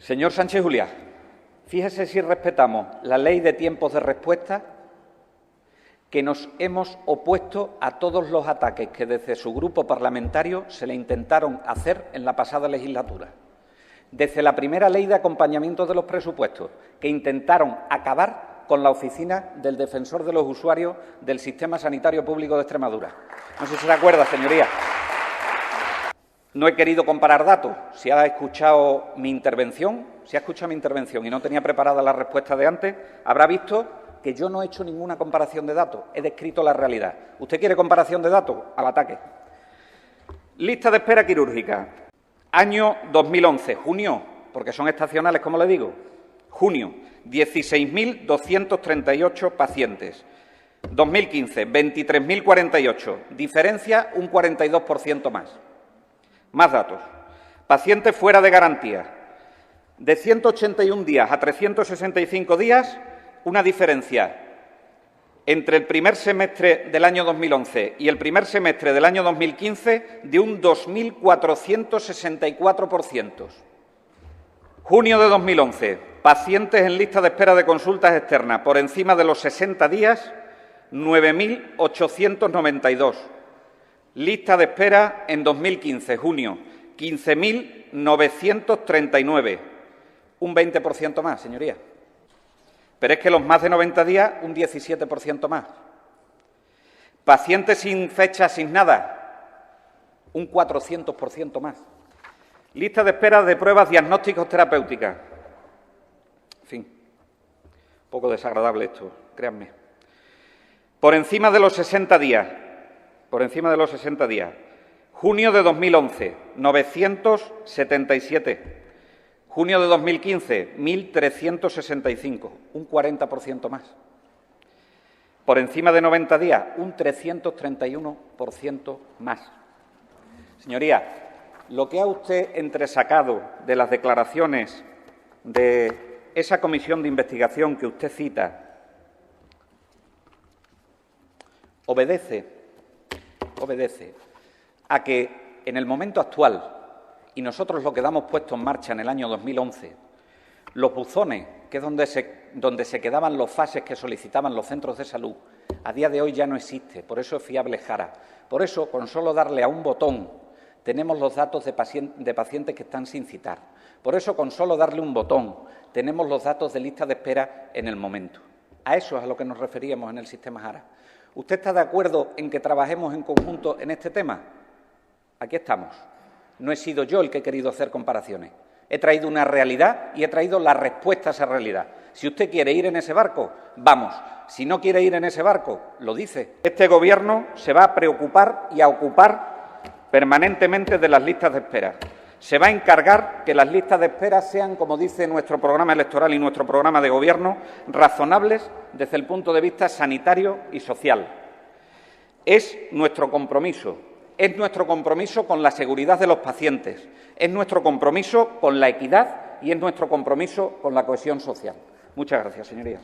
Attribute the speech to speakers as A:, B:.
A: Señor Sánchez Uliá, fíjese si respetamos la ley de tiempos de respuesta, que nos hemos opuesto a todos los ataques que desde su grupo parlamentario se le intentaron hacer en la pasada legislatura. Desde la primera ley de acompañamiento de los presupuestos, que intentaron acabar con la oficina del defensor de los usuarios del Sistema Sanitario Público de Extremadura. No sé si se acuerda, señoría. No he querido comparar datos. Si ha escuchado mi intervención, y no tenía preparada la respuesta de antes, habrá visto que yo no he hecho ninguna comparación de datos, he descrito la realidad. ¿Usted quiere comparación de datos? Al ataque. Lista de espera quirúrgica. Año 2011, junio, porque son estacionales, como le digo. Junio, 16.238 pacientes. 2015, 23.048. Diferencia un 42% más. Más datos. Pacientes fuera de garantía. De 181 días a 365 días, una diferencia entre el primer semestre del año 2011 y el primer semestre del año 2015 de un 2.464%. Junio de 2011, pacientes en lista de espera de consultas externas por encima de los 60 días, 9.892. Lista de espera en 2015, junio, 15.939. Un 20% más, señoría. Pero es que los más de 90 días, un 17% más. Pacientes sin fecha asignada, un 400% más. Lista de espera de pruebas diagnósticos terapéuticas. En fin, un poco desagradable esto, créanme. Por encima de los 60 días. Junio de 2011, 977. Junio de 2015, 1.365, un 40% más. Por encima de 90 días, un 331% más. Señoría, lo que ha usted entresacado de las declaraciones de esa comisión de investigación que usted cita obedece a que en el momento actual, y nosotros lo que damos puesto en marcha en el año 2011, los buzones, que es donde se quedaban los fases que solicitaban los centros de salud, a día de hoy ya no existe, por eso es fiable Jara. Por eso, con solo darle a un botón, tenemos los datos de pacientes que están sin citar. Por eso, con solo darle un botón, tenemos los datos de lista de espera en el momento. A eso es a lo que nos referíamos en el sistema Jara. ¿Usted está de acuerdo en que trabajemos en conjunto en este tema? Aquí estamos. No he sido yo el que he querido hacer comparaciones. He traído una realidad y he traído la respuesta a esa realidad. Si usted quiere ir en ese barco, vamos. Si no quiere ir en ese barco, lo dice. Este Gobierno se va a preocupar y a ocupar permanentemente de las listas de espera. Se va a encargar que las listas de espera sean, como dice nuestro programa electoral y nuestro programa de Gobierno, razonables desde el punto de vista sanitario y social. Es nuestro compromiso. Es nuestro compromiso con la seguridad de los pacientes, es nuestro compromiso con la equidad y es nuestro compromiso con la cohesión social. Muchas gracias, señorías.